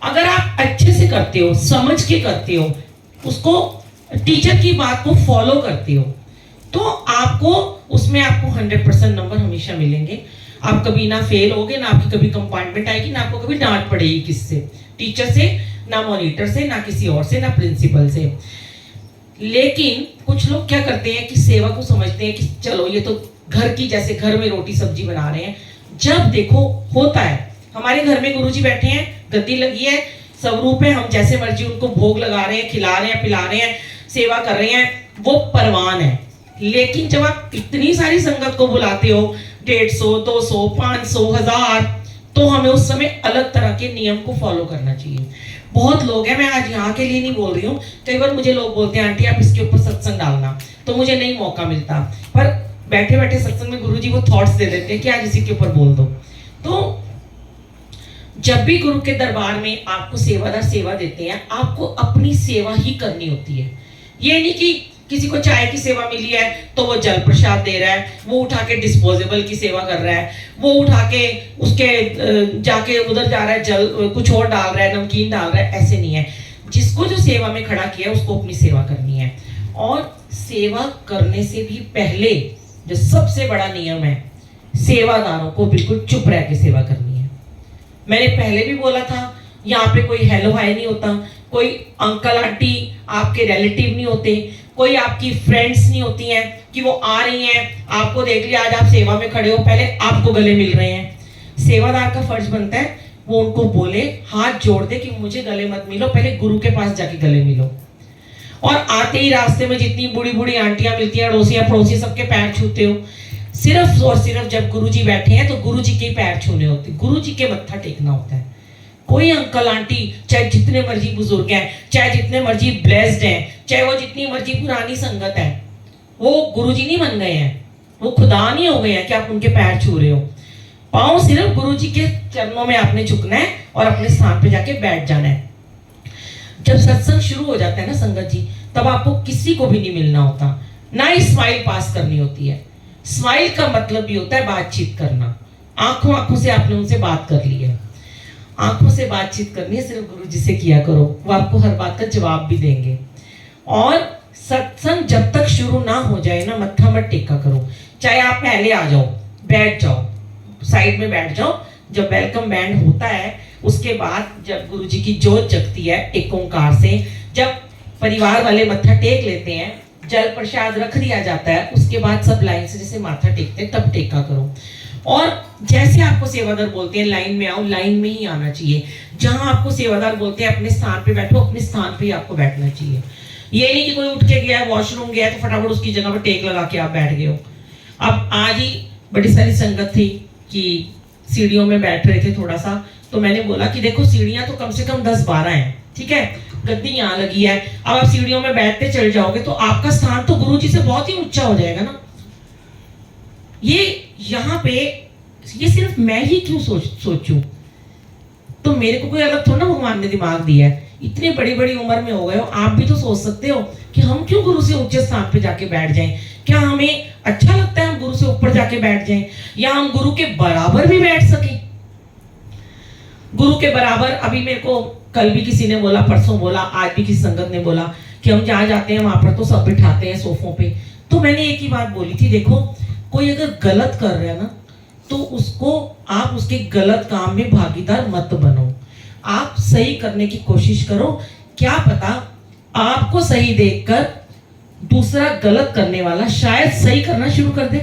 अगर आप अच्छे से करते हो, समझ के करते हो, उसको टीचर की बात को फॉलो करते हो, तो आपको उसमें आपको 100% नंबर हमेशा मिलेंगे। आप कभी ना फेल होगे, ना आपकी कभी कंपार्टमेंट आएगी, ना आपको कभी डांट पड़ेगी किससे, टीचर से, ना मॉनिटर से, ना किसी और से, ना प्रिंसिपल से। लेकिन कुछ लोग क्या करते हैं कि सेवा को समझते हैं कि चलो ये तो घर की, जैसे घर में रोटी सब्जी बना रहे हैं। जब देखो होता है, हमारे घर में गुरुजी बैठे हैं, गद्दी लगी है, स्वरूप है, हम जैसे मर्जी उनको भोग लगा रहे हैं, खिला रहे हैं, पिला रहे हैं, सेवा कर रहे हैं, वो परवान है। लेकिन जब आप इतनी सारी संगत को बुलाते हो, 150, 200, 500, 1000, तो हमें उस समय अलग तरह के नियम को फॉलो करना चाहिए। बहुत लोग हैं, मैं आज यहाँ के लिए नहीं बोल रही हूँ, कई बार मुझे लोग बोलते हैं आंटी आप इसके ऊपर सत्संग डालना, तो मुझे नहीं मौका मिलता, पर बैठे बैठे सत्संग में गुरुजी वो थॉट्स दे देते हैं कि आज इसी के ऊपर बोल दो। तो जब भी गुरु के दरबार में आपको सेवादार सेवा देते हैं, आपको अपनी सेवा ही करनी होती है। ये नहीं कि किसी को चाय की सेवा मिली है तो वो जल प्रसाद दे रहा है, वो उठा के डिस्पोजेबल की सेवा कर रहा है, वो उठा के उसके जाके उधर जा रहा है, जल कुछ और डाल रहा है, नमकीन डाल रहा है। ऐसे नहीं है। जिसको जो सेवा में खड़ा किया उसको अपनी सेवा करनी है। और सेवा करने से भी पहले जो सबसे बड़ा नियम है, सेवादारों को बिल्कुल चुप रह के सेवा करनी है। मैंने पहले भी बोला था, यहाँ पे कोई हेलो हाय नहीं होता, कोई अंकल आंटी आपके रिलेटिव नहीं होते, कोई आपकी फ्रेंड्स नहीं होती हैं कि वो आ रही हैं, आपको देख लिया आज आप सेवा में खड़े हो, पहले आपको गले मिल रहे हैं। सेवादार का फर्ज बनता है वो उनको बोले, हाथ जोड़ दे कि मुझे गले मत मिलो, पहले गुरु के पास जाके गले मिलो। और आते ही रास्ते में जितनी बूढ़ी बूढ़ी आंटियां मिलती हैं, अड़ोसियां पड़ोसी, सबके पैर छूते हो। सिर्फ और सिर्फ जब गुरुजी बैठे हैं तो गुरुजी के पैर छूने होते, गुरुजी के मत्था टेकना होता है। कोई अंकल आंटी चाहे जितने मर्जी बुजुर्ग हैं, चाहे जितने मर्जी ब्लेस्ड हैं, चाहे वो जितनी मर्जी पुरानी संगत है, वो गुरुजी नहीं बन गए हैं, वो खुदा नहीं हो गए हैं कि आप उनके पैर छू रहे हो। पाँव सिर्फ गुरुजी के चरणों में आपने झुकना है और अपने स्थान पे जाके बैठ जाना है। जब सत्संग शुरू हो जाता है ना संगत जी, तब आपको किसी को भी नहीं मिलना होता, ना ही स्माइल पास करनी होती है। स्माइल का मतलब भी होता है बातचीत करना। आंखों आंखों से आपने उनसे बात कर ली है, आंखों से बातचीत करनी है, सिर्फ गुरु जी से किया करो, वो आपको हर बात का जवाब भी देंगे। और सत्संग जब तक शुरू ना हो जाए ना, मत्था मत टेका करो। चाहे आप पहले आ जाओ, बैठ जाओ, साइड में बैठ जाओ। जब वेलकम बैंड होता है उसके बाद जब गुरु जी की जोत जगती है एक ओंकार से, जब परिवार वाले मत्था टेक लेते हैं, जल प्रसाद रख दिया जाता है, उसके बाद सब लाइन से जैसे माथा टेकते हैं तब टेका करो। और जैसे आपको सेवादार बोलते हैं लाइन में आओ, लाइन में ही आना चाहिए। जहां आपको सेवादार बोलते हैं अपने स्थान पे बैठो, अपने स्थान पे ही आपको बैठना चाहिए। ये नहीं कि कोई उठ के गया वॉशरूम गया तो फटाफट उसकी जगह पर टेक लगा के आप बैठ गए हो। अब आज ही बड़ी सारी संगत थी कि सीढ़ियों में बैठ रहे थे थोड़ा सा, तो मैंने बोला कि देखो सीढ़ियां तो कम से कम 10-12 हैं, ठीक है, गद्दी यहाँ लगी है, अब आप सीढ़ियों में बैठते चल जाओगे तो आपका स्थान तो गुरु जी से बहुत ही ऊंचा हो जाएगा ना। ये यहाँ पे ये सिर्फ मैं ही क्यों सोचूं, तो मेरे को कोई अलग थोड़ा ना भगवान ने दिमाग दिया है। इतनी बड़ी बड़ी उम्र में हो गए हो, आप भी तो सोच सकते हो कि हम क्यों गुरु से ऊंचे स्थान पे जाके बैठ जाएं। क्या हमें अच्छा लगता है हम गुरु से ऊपर जाके बैठ जाएं, या हम गुरु के बराबर भी बैठ सकें। गुरु के बराबर, अभी मेरे को कल भी किसी ने बोला, परसों बोला, आज भी किसी संगत ने बोला कि हम जहाँ जाते हैं वहां पर तो सब बिठाते हैं सोफों पे। तो मैंने एक ही बात बोली थी, देखो कोई अगर गलत कर रहा है ना, तो उसको आप उसके गलत काम में भागीदार मत बनो, आप सही करने की कोशिश करो। क्या पता आपको सही देखकर दूसरा गलत करने वाला शायद सही करना शुरू कर दे।